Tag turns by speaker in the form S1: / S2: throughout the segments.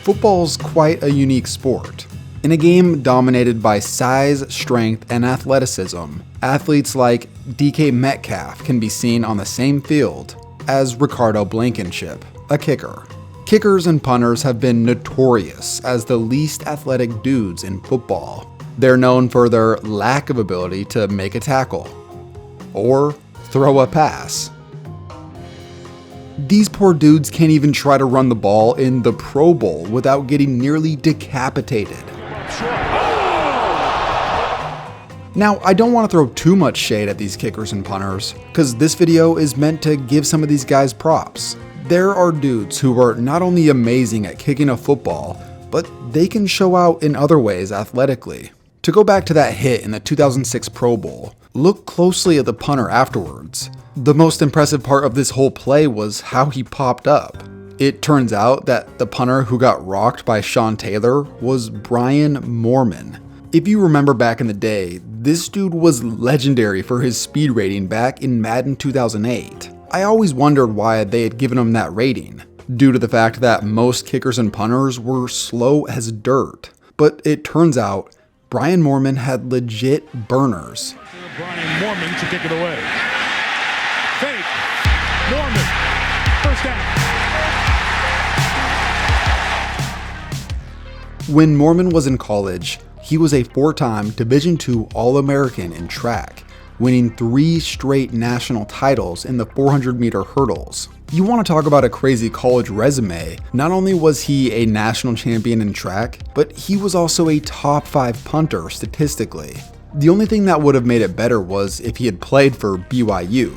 S1: Football's quite a unique sport. In a game dominated by size, strength, and athleticism, athletes like DK Metcalf can be seen on the same field as Ricardo Blankenship, a kicker. Kickers and punters have been notorious as the least athletic dudes in football. They're known for their lack of ability to make a tackle or throw a pass. These poor dudes can't even try to run the ball in the Pro Bowl without getting nearly decapitated. Now, I don't want to throw too much shade at these kickers and punters, because this video is meant to give some of these guys props. There are dudes who are not only amazing at kicking a football, but they can show out in other ways athletically. To go back to that hit in the 2006 Pro Bowl, look closely at the punter afterwards. The most impressive part of this whole play was how he popped up. It turns out that the punter who got rocked by Sean Taylor was Brian Moorman. If you remember back in the day, this dude was legendary for his speed rating back in Madden 2008. I always wondered why they had given him that rating, due to the fact that most kickers and punters were slow as dirt. But it turns out, Brian Moorman had legit burners.
S2: Brian Moorman to kick it away. Fake. Moorman. First down.
S1: When Moorman was in college, he was a 4-time Division II All-American in track, winning 3 straight national titles in the 400-meter hurdles. You want to talk about a crazy college resume, not only was he a national champion in track, but he was also a top 5 punter statistically. The only thing that would have made it better was if he had played for BYU.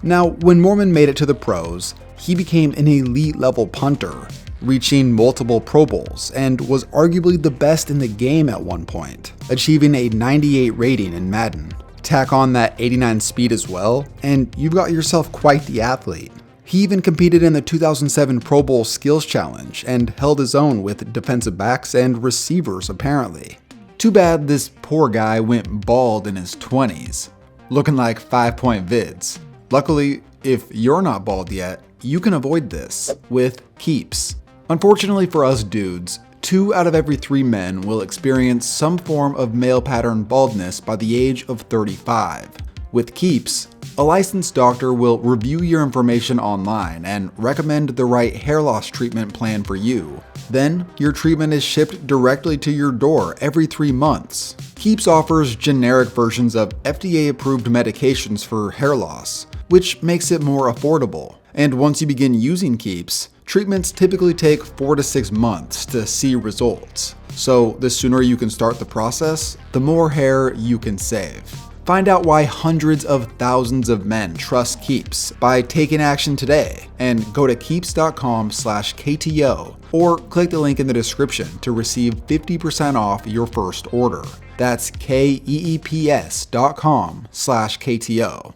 S1: Now, when Moorman made it to the pros, he became an elite level punter, reaching multiple Pro Bowls, and was arguably the best in the game at one point, achieving a 98 rating in Madden. Tack on that 89 speed as well, and you've got yourself quite the athlete. He even competed in the 2007 Pro Bowl Skills Challenge and held his own with defensive backs and receivers apparently. Too bad this poor guy went bald in his 20s, looking like 5-point vids. Luckily, if you're not bald yet, you can avoid this with keeps. Unfortunately for us dudes, 2 out of every 3 men will experience some form of male pattern baldness by the age of 35. With keeps, a licensed doctor will review your information online and recommend the right hair loss treatment plan for you. Then, your treatment is shipped directly to your door every 3 months. Keeps offers generic versions of FDA-approved medications for hair loss, which makes it more affordable. And once you begin using Keeps, treatments typically take 4 to 6 months to see results. So the sooner you can start the process, the more hair you can save. Find out why hundreds of thousands of men trust Keeps by taking action today, and go to keeps.com/KTO or click the link in the description to receive 50% off your first order. That's keeps.com/KTO.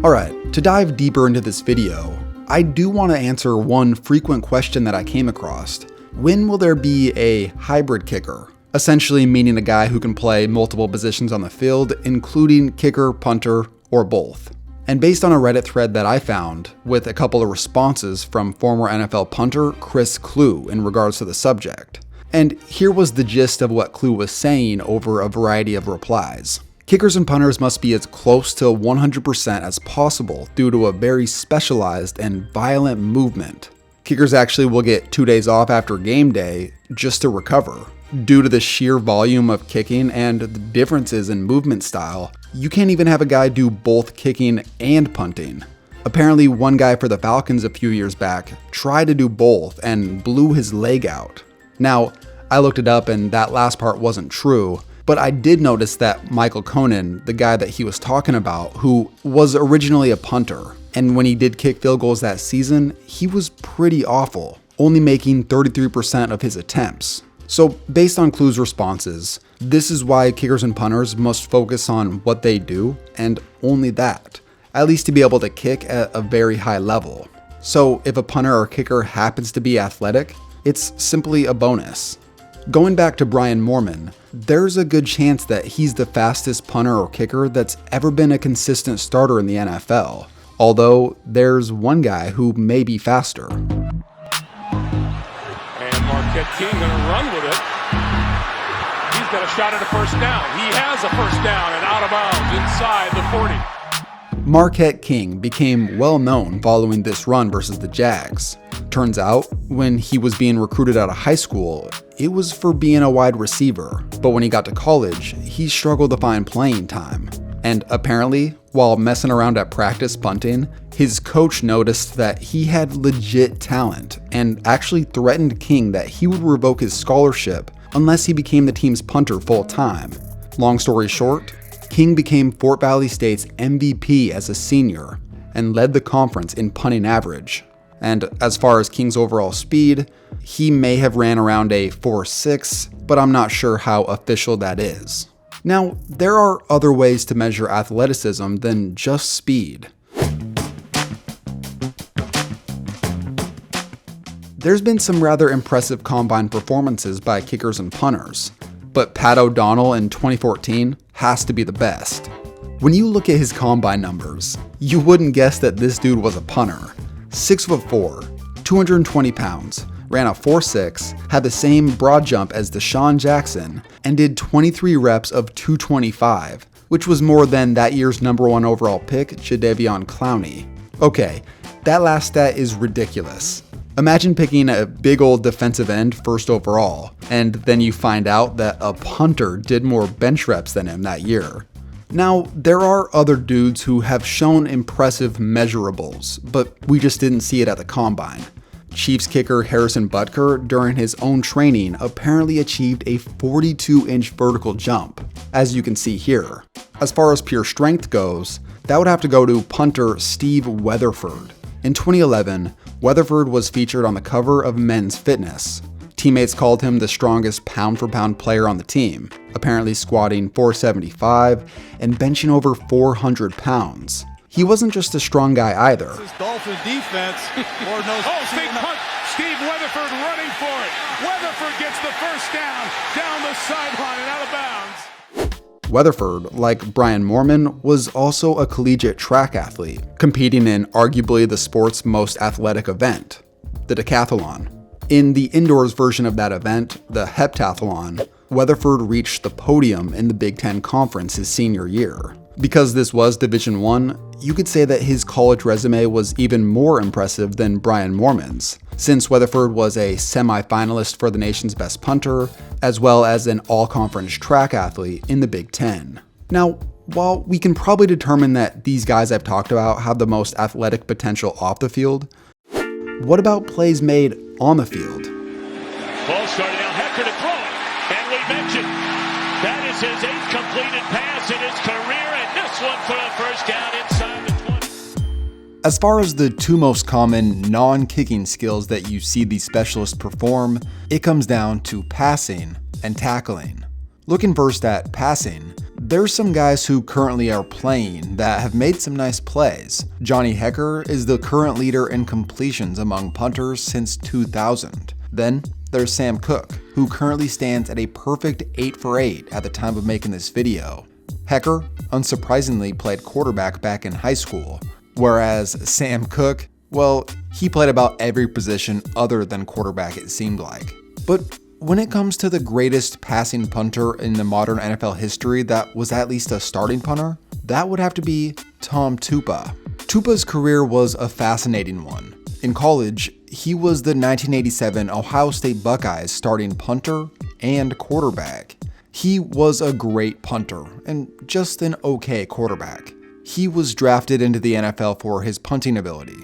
S1: Alright, to dive deeper into this video, I do want to answer one frequent question that I came across. When will there be a hybrid kicker? Essentially meaning a guy who can play multiple positions on the field, including kicker, punter, or both. And based on a Reddit thread that I found, with a couple of responses from former NFL punter Chris Clue in regards to the subject. And here was the gist of what Clue was saying over a variety of replies. Kickers and punters must be as close to 100% as possible due to a very specialized and violent movement. Kickers actually will get 2 days off after game day just to recover. Due to the sheer volume of kicking and the differences in movement style, you can't even have a guy do both kicking and punting. Apparently, one guy for the Falcons a few years back tried to do both and blew his leg out. Now, I looked it up and that last part wasn't true, but I did notice that Michael Conan, the guy that he was talking about, who was originally a punter, and when he did kick field goals that season, he was pretty awful, only making 33% of his attempts. So based on Clue's responses, this is why kickers and punters must focus on what they do, and only that, at least to be able to kick at a very high level. So if a punter or kicker happens to be athletic, it's simply a bonus. Going back to Brian Moorman, there's a good chance that he's the fastest punter or kicker that's ever been a consistent starter in the NFL, although there's one guy who may be faster.
S2: And Marquette King going to run with it. He's got a shot at a first down. He has a first down and out of bounds inside the 40.
S1: Marquette King became well known following this run versus the Jags. Turns out, when he was being recruited out of high school, it was for being a wide receiver, but when he got to college, he struggled to find playing time. And apparently, while messing around at practice punting, his coach noticed that he had legit talent and actually threatened King that he would revoke his scholarship unless he became the team's punter full time. Long story short, King became Fort Valley State's MVP as a senior and led the conference in punting average. And as far as King's overall speed, he may have ran around a 4.6, but I'm not sure how official that is. Now, there are other ways to measure athleticism than just speed. There's been some rather impressive combine performances by kickers and punters, but Pat O'Donnell in 2014 has to be the best. When you look at his combine numbers, you wouldn't guess that this dude was a punter. 6'4", 220 pounds, ran a 4.6, had the same broad jump as Deshaun Jackson, and did 23 reps of 225, which was more than that year's #1 overall pick, Jadeveon Clowney. Okay, that last stat is ridiculous. Imagine picking a big old defensive end first overall, and then you find out that a punter did more bench reps than him that year. Now, there are other dudes who have shown impressive measurables, but we just didn't see it at the combine. Chiefs kicker Harrison Butker, during his own training, apparently achieved a 42-inch vertical jump, as you can see here. As far as pure strength goes, that would have to go to punter Steve Weatherford. In 2011, Weatherford was featured on the cover of Men's Fitness. Teammates called him the strongest pound-for-pound player on the team, apparently squatting 475 and benching over 400 pounds. He wasn't just a strong guy either.
S3: This is Dolphin defense. Lord knows.
S2: Fake punt. Steve Weatherford running for it. Weatherford gets the first down the sideline and out of bounds.
S1: Weatherford, like Brian Moorman, was also a collegiate track athlete, competing in arguably the sport's most athletic event, the decathlon. In the indoors version of that event, the heptathlon, Weatherford reached the podium in the Big Ten Conference his senior year. Because this was Division I, you could say that his college resume was even more impressive than Brian Moorman's, since Weatherford was a semi-finalist for the nation's best punter, as well as an all-conference track athlete in the Big Ten. Now, while we can probably determine that these guys I've talked about have the most athletic potential off the field, what about plays made on the field?
S4: Ball started out, Hecker to throw it, and we mentioned that is his 8th completed pass in his career, and this one for a first down inside the 20.
S1: As far as the two most common non-kicking skills that you see these specialists perform, it comes down to passing and tackling. Looking first at passing, there's some guys who currently are playing that have made some nice plays. Johnny Hekker is the current leader in completions among punters since 2000. Then there's Sam Cook, who currently stands at a perfect 8 for 8 at the time of making this video. Hekker, unsurprisingly, played quarterback back in high school, whereas Sam Cook, well, he played about every position other than quarterback, it seemed like. But when it comes to the greatest passing punter in the modern NFL history that was at least a starting punter, that would have to be Tom Tupa. Tupa's career was a fascinating one. In college, he was the 1987 Ohio State Buckeyes starting punter and quarterback. He was a great punter and just an okay quarterback. He was drafted into the NFL for his punting ability.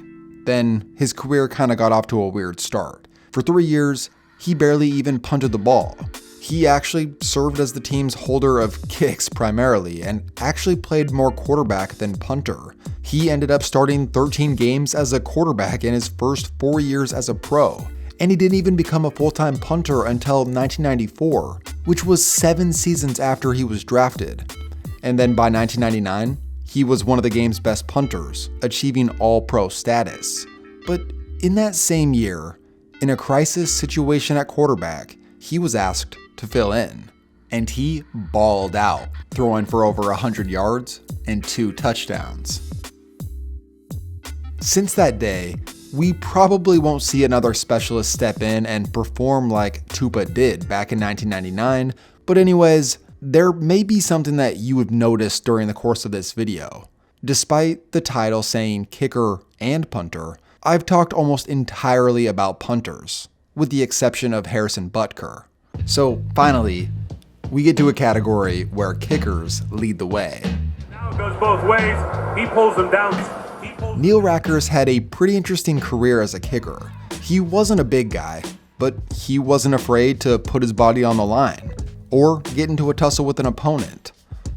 S1: Then his career kind of got off to a weird start. For 3 years, he barely even punted the ball. He actually served as the team's holder of kicks primarily, and actually played more quarterback than punter. He ended up starting 13 games as a quarterback in his first 4 years as a pro, and he didn't even become a full-time punter until 1994, which was 7 seasons after he was drafted. And then by 1999, he was one of the game's best punters, achieving all-pro status. But in that same year, in a crisis situation at quarterback, he was asked to fill in, and he balled out, throwing for over 100 yards and 2 touchdowns. Since that day, We probably won't see another specialist step in and perform like Tupa did back in 1999, but anyways, there may be something that you have noticed during the course of this video. Despite the title saying kicker and punter, I've talked almost entirely about punters, with the exception of Harrison Butker. So finally, we get to a category where kickers lead the way.
S5: Now it goes both ways. He pulls them down.
S1: Neil Rackers had a pretty interesting career as a kicker. He wasn't a big guy, but he wasn't afraid to put his body on the line or get into a tussle with an opponent.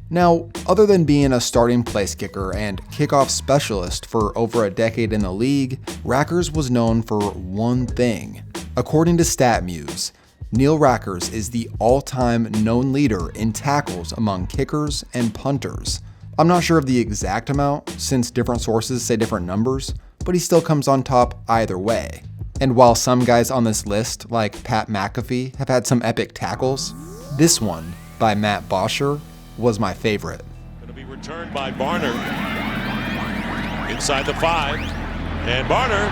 S1: Now, other than being a starting place kicker and kickoff specialist for over a decade in the league, Rackers was known for one thing. According to StatMuse, Neil Rackers is the all-time known leader in tackles among kickers and punters. I'm not sure of the exact amount, since different sources say different numbers, but he still comes on top either way. And while some guys on this list, like Pat McAfee, have had some epic tackles, this one, by Matt Bosher, was my favorite.
S4: Going to be returned by Barner. Inside the 5. And Barner,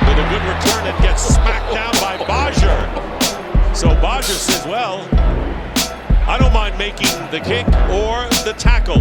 S4: with a good return, and gets smacked down by Bosher. So Bosher says, well, I don't mind making the kick or the tackle.